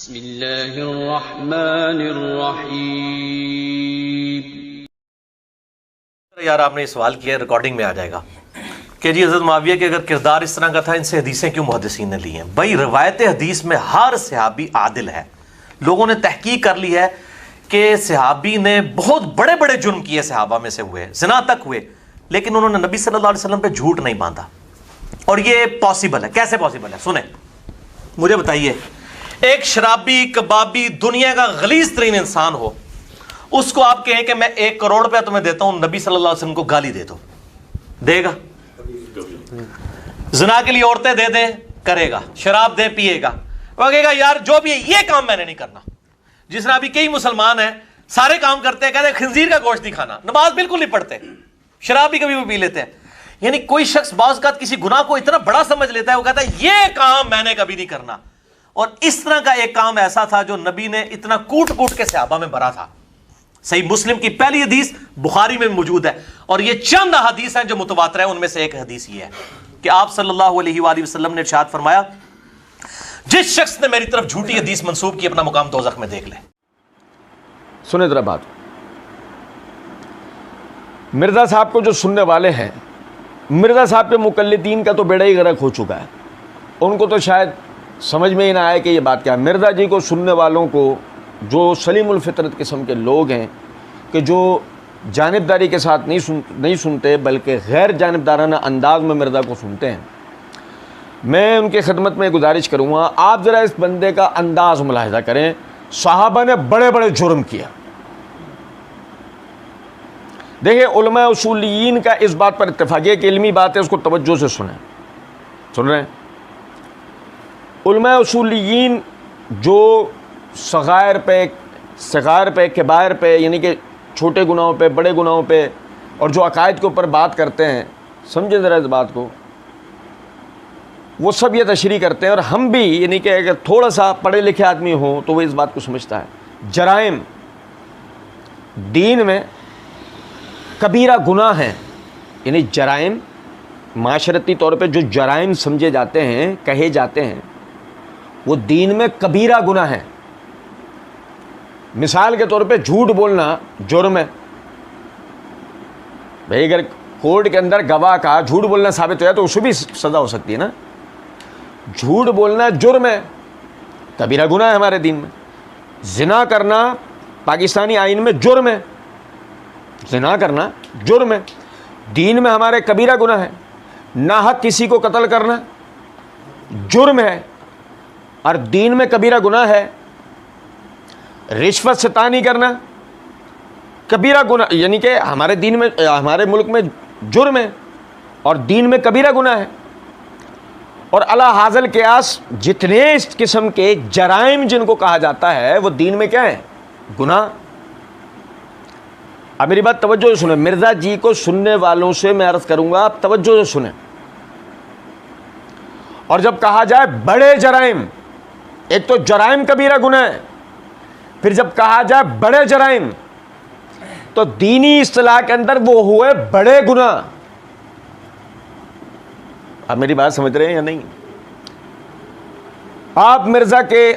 بسم اللہ الرحمن الرحیم۔ یار آپ نے یہ سوال کیا، ریکارڈنگ میں آ جائے گا کہ جی حضرت معاویہ کے اگر کردار اس طرح کا تھا، ان سے حدیثیں کیوں محدثین نے لی ہیں؟ بھائی روایت حدیث میں ہر صحابی عادل ہے۔ لوگوں نے تحقیق کر لی ہے کہ صحابی نے بہت بڑے بڑے جرم کیے، صحابہ میں سے ہوئے، زنا تک ہوئے، لیکن انہوں نے نبی صلی اللہ علیہ وسلم پہ جھوٹ نہیں باندھا۔ اور یہ پاسبل ہے۔ کیسے پاسبل ہے؟ سنیں، مجھے بتائیے، ایک شرابی کبابی دنیا کا غلیظ ترین انسان ہو، اس کو آپ کہیں کہ میں 1 کروڑ روپیہ تمہیں دیتا ہوں، نبی صلی اللہ علیہ وسلم کو گالی دے دو، دے گا؟ زنا کے لیے عورتیں دے دیں، کرے گا؟ شراب دے، پیے گا؟ وہ کہے گا یار جو بھی ہے یہ کام میں نے نہیں کرنا۔ جس طرح ابھی کئی مسلمان ہیں سارے کام کرتے ہیں، کہتے ہیں خنزیر کا گوشت نہیں کھانا، نماز بالکل نہیں پڑھتے، شراب بھی کبھی وہ پی لیتے ہیں۔ یعنی کوئی شخص بعض اوقات کسی گناہ کو اتنا بڑا سمجھ لیتا ہے، وہ کہتا ہے یہ کام میں نے کبھی نہیں کرنا۔ اور اس طرح کا ایک کام ایسا تھا جو نبی نے اتنا کوٹ کوٹ کے صحابہ میں بھرا تھا۔ صحیح مسلم کی پہلی حدیث بخاری میں موجود ہے، اور یہ چند حدیث ہیں جو متواتر ہیں، ان میں سے ایک حدیث یہ ہے کہ آپ صلی اللہ علیہ وآلہ وسلم نے ارشاد فرمایا، جس شخص نے میری طرف جھوٹی حدیث منسوب کی اپنا مقام دوزخ میں دیکھ لے۔ سنیں ذرا بات، مرزا صاحب کو جو سننے والے ہیں، مرزا صاحب کے مقلدین کا تو بیڑا ہی غرق ہو چکا ہے۔ ان کو تو شاید سمجھ میں ہی نہ آئے کہ یہ بات کیا ہے۔ مرزا جی کو سننے والوں کو، جو سلیم الفطرت قسم کے لوگ ہیں کہ جو جانبداری کے ساتھ نہیں سنتے بلکہ غیر جانبدارانہ انداز میں مرزا کو سنتے ہیں، میں ان کی خدمت میں گزارش کروں گا، آپ ذرا اس بندے کا انداز ملاحظہ کریں۔ صحابہ نے بڑے بڑے جرم کیا۔ دیکھیں، علماء اصولیین کا اس بات پر اتفاق ہے کہ علمی بات ہے، اس کو توجہ سے سنیں۔ سن رہے ہیں؟ علماء اصولیین جو صغائر پہ کبائر پہ، یعنی کہ چھوٹے گناہوں پہ بڑے گناہوں پہ، اور جو عقائد کے اوپر بات کرتے ہیں، سمجھے ذرا اس بات کو، وہ سب یہ تشریح کرتے ہیں، اور ہم بھی، یعنی کہ اگر تھوڑا سا پڑھے لکھے آدمی ہوں تو وہ اس بات کو سمجھتا ہے۔ جرائم دین میں کبیرہ گناہ ہیں، یعنی جرائم معاشرتی طور پہ جو جرائم سمجھے جاتے ہیں، کہے جاتے ہیں، وہ دین میں کبیرہ گناہ ہیں۔ مثال کے طور پہ جھوٹ بولنا جرم ہے۔ بھئی اگر کورٹ کے اندر گواہ کا جھوٹ بولنا ثابت ہو جائے تو اس سے بھی سزا ہو سکتی ہے نا۔ جھوٹ بولنا جرم ہے، کبیرہ گناہ ہے ہمارے دین میں۔ زنا کرنا پاکستانی آئین میں جرم ہے، زنا کرنا جرم ہے، دین میں ہمارے کبیرہ گناہ ہے۔ ناحق کسی کو قتل کرنا جرم ہے اور دین میں کبیرہ گناہ ہے۔ رشوت ستانی کرنا کبیرہ گناہ، یعنی کہ ہمارے دین میں، ہمارے ملک میں جرم ہے اور دین میں کبیرہ گناہ ہے۔ اور علی ھذا القیاس جتنے اس قسم کے جرائم جن کو کہا جاتا ہے وہ دین میں کیا ہے؟ گناہ۔ اب میری بات توجہ سے سنیں، مرزا جی کو سننے والوں سے میں عرض کروں گا آپ توجہ سے سنیں، اور جب کہا جائے بڑے جرائم، ایک تو جرائم کبیرہ گناہ ہے، پھر جب کہا جائے بڑے جرائم تو دینی اصطلاح کے اندر وہ ہوئے بڑے گناہ۔ آپ میری بات سمجھ رہے ہیں یا نہیں؟ آپ مرزا کے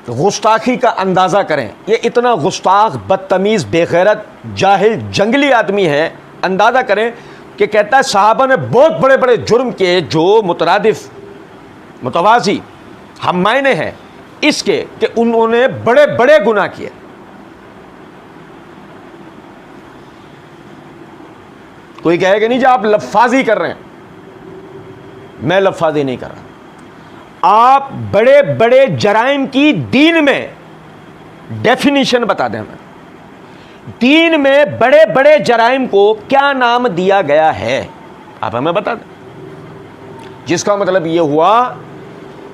گستاخی کا اندازہ کریں، یہ اتنا گستاخ، بدتمیز، بے غیرت، جاہل، جنگلی آدمی ہے، اندازہ کریں کہ کہتا ہے صحابہ نے بہت بڑے بڑے جرم کیے جو مترادف، متوازی، ہم معنی ہیں اس کے کہ انہوں نے بڑے بڑے گناہ کیے۔ کوئی کہے گا نہیں جی آپ لفاظی کر رہے ہیں، میں لفاظی نہیں کر رہا۔ آپ بڑے بڑے جرائم کی دین میں ڈیفینیشن بتا دیں ہمیں، دین میں بڑے بڑے جرائم کو کیا نام دیا گیا ہے، آپ ہمیں بتا دیں۔ جس کا مطلب یہ ہوا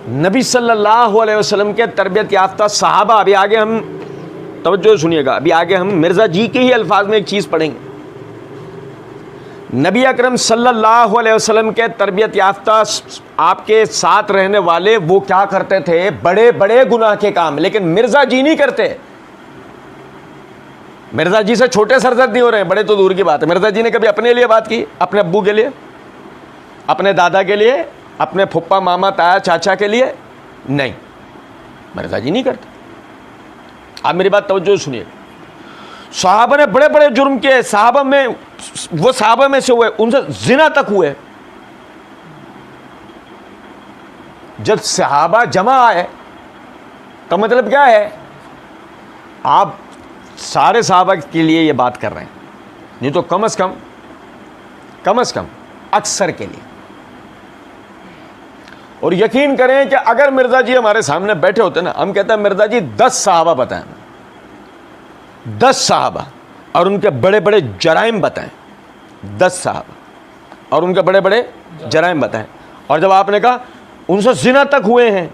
نبی صلی اللہ علیہ وسلم کے تربیت یافتہ صحابہ، ابھی آگے ہم توجہ سنیے گا، ابھی آگے ہم مرزا جی کے ہی الفاظ میں ایک چیز پڑھیں گے۔ نبی اکرم صلی اللہ علیہ وسلم کے تربیت یافتہ آپ کے ساتھ رہنے والے وہ کیا کرتے تھے؟ بڑے بڑے گناہ کے کام، لیکن مرزا جی نہیں کرتے۔ مرزا جی سے چھوٹے سرزد نہیں ہو رہے ہیں، بڑے تو دور کی بات ہے۔ مرزا جی نے کبھی اپنے لیے بات کی؟ اپنے ابو کے لیے، اپنے دادا کے لیے، اپنے پھپھا، ماما، تایا، چاچا کے لیے؟ نہیں۔ مرزا جی نہیں کرتے. آپ میری بات توجہ سنیے. صحابہ نے بڑے بڑے جرم کیے, صحابہ میں سے ہوئے, ان سے زنا تک ہوئے. جب صحابہ جمع آئے تو مطلب کیا ہے, آپ سارے صحابہ کے لیے یہ بات کر رہے ہیں, نہیں تو کم از کم اکثر کے لیے. اور یقین کریں کہ اگر مرزا جی ہمارے سامنے بیٹھے ہوتے نا, ہم کہتے ہیں مرزا جی 10 صحابہ بتائیں, 10 صحابہ اور ان کے بڑے بڑے جرائم بتائیں, 10 صحابہ اور ان کے بڑے بڑے جرائم بتائیں. اور جب آپ نے کہا ان سے زنا تک ہوئے ہیں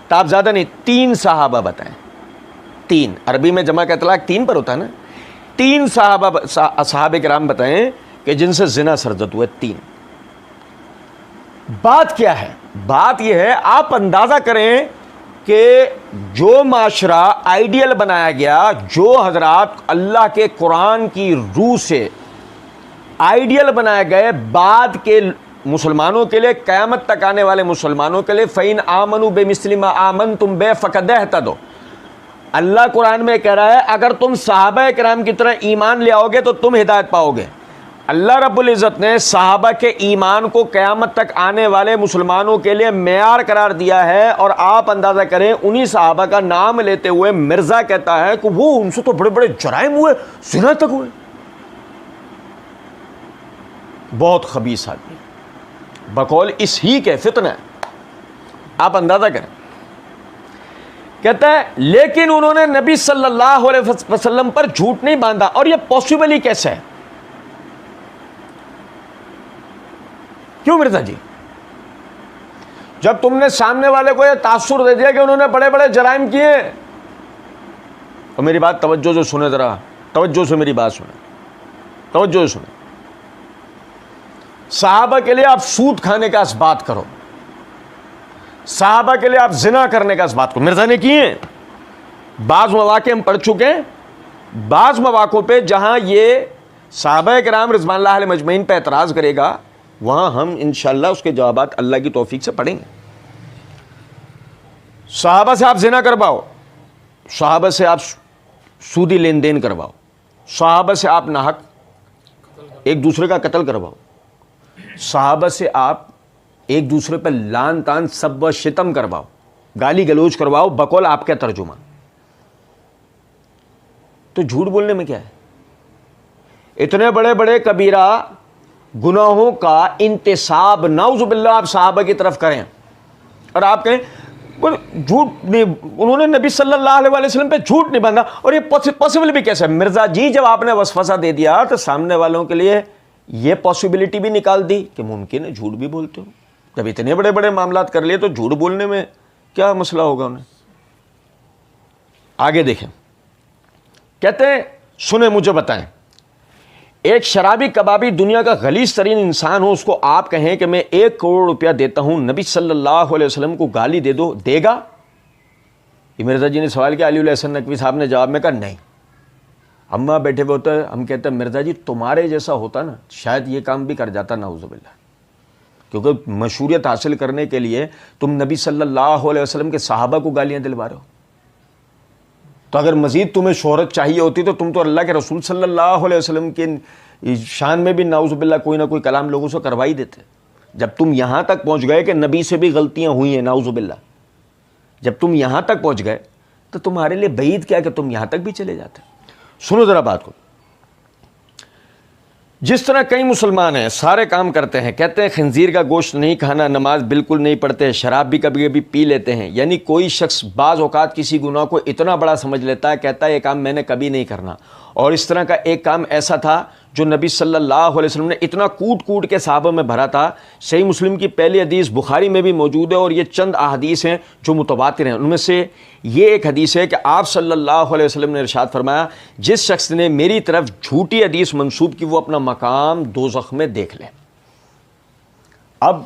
تو آپ زیادہ نہیں, 3 صحابہ بتائیں. 3 عربی میں جمع کا اطلاق 3 پر ہوتا ہے نا. 3 صحابہ کرام بتائیں کہ جن سے زنا سرزد ہوئے. 3. بات کیا ہے؟ بات یہ ہے, آپ اندازہ کریں کہ جو معاشرہ آئیڈیل بنایا گیا, جو حضرات اللہ کے قرآن کی روح سے آئیڈیل بنائے گئے بعد کے مسلمانوں کے لیے, قیامت تک آنے والے مسلمانوں کے لیے, فَإِنْ آمَنُوا بِمِثْلِ مَا آمَنْتُمْ بِهِ فَقَدْ اهْتَدَوْا. اللہ قرآن میں کہہ رہا ہے اگر تم صحابہ کرام کی طرح ایمان لے آؤ گے تو تم ہدایت پاؤ گے. اللہ رب العزت نے صحابہ کے ایمان کو قیامت تک آنے والے مسلمانوں کے لیے معیار قرار دیا ہے. اور آپ اندازہ کریں, انہی صحابہ کا نام لیتے ہوئے مرزا کہتا ہے کہ وہ ان سے تو بڑے بڑے جرائم ہوئے, زنا تک ہوئے. بہت خبیث آدمی, بقول اس ہی کے فتنہ ہے. آپ اندازہ کریں. کہتا ہے لیکن انہوں نے نبی صلی اللہ علیہ وسلم پر جھوٹ نہیں باندھا. اور یہ پاسبل ہی کیسے ہے؟ کیوں مرزا جی؟ جب تم نے سامنے والے کو یہ تاثر دے دیا کہ انہوں نے بڑے بڑے جرائم کیے, اور میری بات توجہ سے سنیں, ذرا توجہ سے میری بات سنیں, توجہ سے سنیں. صحابہ کے لیے آپ سود کھانے کا اثبات کرو, صحابہ کے لیے آپ زنا کرنے کا اثبات کرو. مرزا نے کیے. بعض مواقع ہم پڑھ چکے ہیں, بعض مواقع پہ جہاں یہ صحابہ کرام رضوان اللہ علیہ مجمعین پہ اعتراض کرے گا, وہاں ہم انشاءاللہ اس کے جوابات اللہ کی توفیق سے پڑھیں گے. صحابہ سے آپ زنا کرواؤ, صحابہ سے آپ سودی لین دین کرواؤ, صحابہ سے آپ ناحق ایک دوسرے کا قتل کرواؤ, صحابہ سے آپ ایک دوسرے پہ لان تان سب و شتم کرواؤ, گالی گلوچ کرواؤ بقول آپ کا ترجمہ. تو جھوٹ بولنے میں کیا ہے؟ اتنے بڑے بڑے کبیرہ گناہوں کا انتصاب نعوذ باللہ آپ صحابہ کی طرف کریں, اور آپ کہیں جھوٹ نہیں, انہوں نے نبی صلی اللہ علیہ وسلم پہ جھوٹ نہیں باندھا. اور یہ پاسبل بھی کیسے ہے؟ مرزا جی جب آپ نے وسوسہ دے دیا تو سامنے والوں کے لیے یہ پاسبلٹی بھی نکال دی کہ ممکن ہے جھوٹ بھی بولتے ہو. جب اتنے بڑے بڑے معاملات کر لیے تو جھوٹ بولنے میں کیا مسئلہ ہوگا انہیں؟ آگے دیکھیں, کہتے ہیں سنیں مجھے بتائیں, ایک شرابی کبابی دنیا کا غلیظ ترین انسان ہو, اس کو آپ کہیں کہ میں 1 کروڑ روپیہ دیتا ہوں, نبی صلی اللہ علیہ وسلم کو گالی دے دو, دے گا؟ یہ مرزا جی نے سوال کیا, علی الحسن نقوی صاحب نے جواب میں کہا نہیں. ہم بیٹھے ہوئے ہوتے ہیں, ہم کہتے ہیں مرزا جی تمہارے جیسا ہوتا نا شاید یہ کام بھی کر جاتا, نعوذ باللہ. کیونکہ مشہوریت حاصل کرنے کے لیے تم نبی صلی اللہ علیہ وسلم کے صحابہ کو گالیاں دلوا رہے ہو. تو اگر مزید تمہیں شہرت چاہیے ہوتی تو تم تو اللہ کے رسول صلی اللہ علیہ وسلم کے شان میں بھی نعوذ باللہ کوئی نہ کوئی کلام لوگوں سے کروائی دیتے. جب تم یہاں تک پہنچ گئے کہ نبی سے بھی غلطیاں ہوئی ہیں نعوذ باللہ, جب تم یہاں تک پہنچ گئے تو تمہارے لیے بعید کیا کہ تم یہاں تک بھی چلے جاتے. سنو ذرا بات کو. جس طرح کئی مسلمان ہیں, سارے کام کرتے ہیں, کہتے ہیں خنزیر کا گوشت نہیں کھانا, نماز بالکل نہیں پڑھتے, شراب بھی کبھی کبھی پی لیتے ہیں. یعنی کوئی شخص بعض اوقات کسی گناہ کو اتنا بڑا سمجھ لیتا ہے, کہتا ہے یہ کام میں نے کبھی نہیں کرنا. اور اس طرح کا ایک کام ایسا تھا جو نبی صلی اللہ علیہ وسلم نے اتنا کوٹ کوٹ کے صحابہ میں بھرا تھا. صحیح مسلم کی پہلی حدیث بخاری میں بھی موجود ہے, اور یہ چند احادیث ہیں جو متواتر ہیں. ان میں سے یہ ایک حدیث ہے کہ آپ صلی اللہ علیہ وسلم نے ارشاد فرمایا, جس شخص نے میری طرف جھوٹی حدیث منسوب کی وہ اپنا مقام دوزخ میں دیکھ لے. اب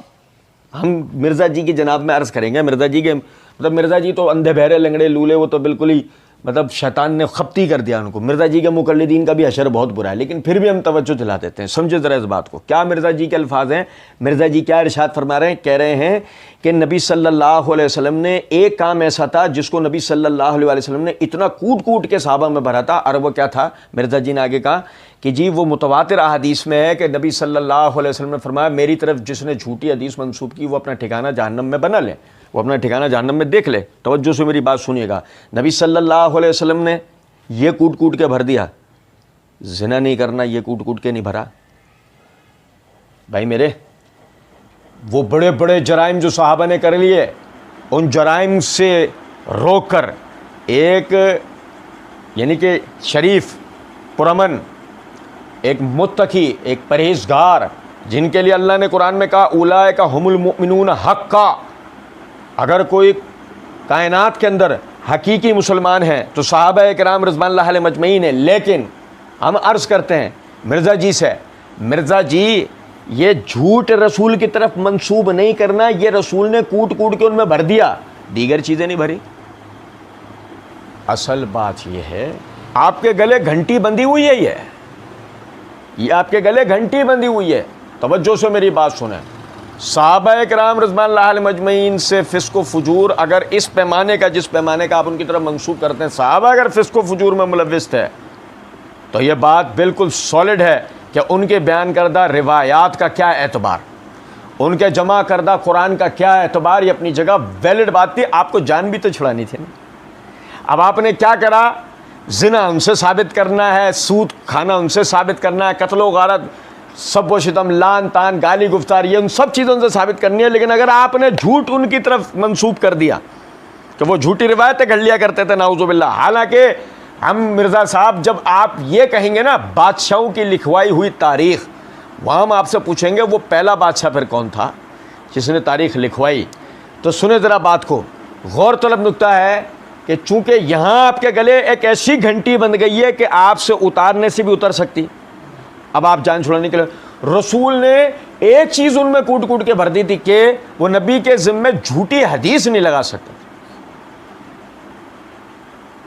ہم مرزا جی کی جناب میں عرض کریں گے, مرزا جی کے مطلب مرزا جی تو اندھے بہرے لنگڑے لولے, وہ تو بالکل ہی مطلب شیطان نے خپتی کر دیا ان کو. مرزا جی کے مقلدین کا بھی حشر بہت برا ہے, لیکن پھر بھی ہم توجہ دلا دیتے ہیں. سمجھے ذرا اس بات کو, کیا مرزا جی کے الفاظ ہیں. مرزا جی کیا ارشاد فرما رہے ہیں, کہہ رہے ہیں کہ نبی صلی اللہ علیہ وسلم نے ایک کام ایسا تھا جس کو نبی صلی اللہ علیہ وسلم نے اتنا کوٹ کوٹ کے صحابہ میں بھرا تھا, اور وہ کیا تھا. مرزا جی نے آگے کہا کہ جی وہ متواتر احادیث میں ہے کہ نبی صلی اللہ علیہ وسلم نے فرمایا میری طرف جس نے جھوٹی حدیث منسوب کی وہ اپنا ٹھکانہ جہنم میں بنا لے, وہ اپنا ٹھکانہ جہنم میں دیکھ لے. توجہ سے میری بات سنیے گا. نبی صلی اللہ علیہ وسلم نے یہ کوٹ کوٹ کے بھر دیا, زنا نہیں کرنا یہ کوٹ کوٹ کے نہیں بھرا. بھائی میرے, وہ بڑے بڑے جرائم جو صحابہ نے کر لیے, ان جرائم سے روک کر ایک یعنی کہ شریف, پرامن, ایک متقی, ایک پرہیزگار, جن کے لیے اللہ نے قرآن میں کہا اولئک ھم المؤمنون حقا. اگر کوئی کائنات کے اندر حقیقی مسلمان ہیں تو صحابہ کرام رضوان اللہ علیہ مجمعین ہیں. لیکن ہم عرض کرتے ہیں مرزا جی سے, مرزا جی یہ جھوٹ رسول کی طرف منسوب نہیں کرنا, یہ رسول نے کوٹ کوٹ کے ان میں بھر دیا, دیگر چیزیں نہیں بھری. اصل بات یہ ہے آپ کے گلے گھنٹی بندھی ہوئی ہے, یہ آپ کے گلے گھنٹی بندھی ہوئی ہے. توجہ سے میری بات سنیں. صحابہ کرام رضوان اللہ علیہ مجمعین سے فسق و فجور اگر اس پیمانے کا جس پیمانے کا آپ ان کی طرف منسوب کرتے ہیں, صحابہ اگر فسق و فجور میں ملوث ہے تو یہ بات بالکل سالڈ ہے کہ ان کے بیان کردہ روایات کا کیا اعتبار, ان کے جمع کردہ قرآن کا کیا اعتبار. یہ اپنی جگہ ویلڈ بات تھی, آپ کو جان بھی تو چھڑانی تھی نا. اب آپ نے کیا کرا, زنا ان سے ثابت کرنا ہے, سود کھانا ان سے ثابت کرنا ہے, قتل و غارت, سب و شتم, لان تان, گالی گفتار, یہ ان سب چیزوں سے ثابت کرنی ہے. لیکن اگر آپ نے جھوٹ ان کی طرف منسوب کر دیا کہ وہ جھوٹی روایتیں گھڑ لیا کرتے تھے نعوذ باللہ, حالانکہ ہم مرزا صاحب جب آپ یہ کہیں گے نا بادشاہوں کی لکھوائی ہوئی تاریخ, وہاں ہم آپ سے پوچھیں گے وہ پہلا بادشاہ پھر کون تھا جس نے تاریخ لکھوائی. تو سنیں ذرا بات کو, غور طلب نکتہ ہے کہ چونکہ یہاں آپ کے گلے ایک ایسی گھنٹی بند گئی ہے کہ آپ سے اتارنے سے بھی اتر سکتی. اب آپ جان چھڑانے کے لیے رسول نے ایک چیز ان میں کوٹ کوٹ کے بھر دی تھی کہ وہ نبی کے ذمے جھوٹی حدیث نہیں لگا سکتے.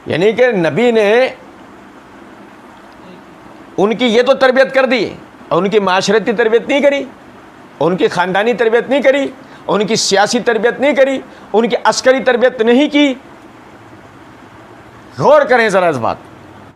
یعنی کہ نبی نے ان کی یہ تو تربیت کر دی, ان کی معاشرتی تربیت نہیں کری, ان کی خاندانی تربیت نہیں کری, ان کی سیاسی تربیت نہیں کری, ان کی عسکری تربیت نہیں کی. غور کریں ذرا اس بات.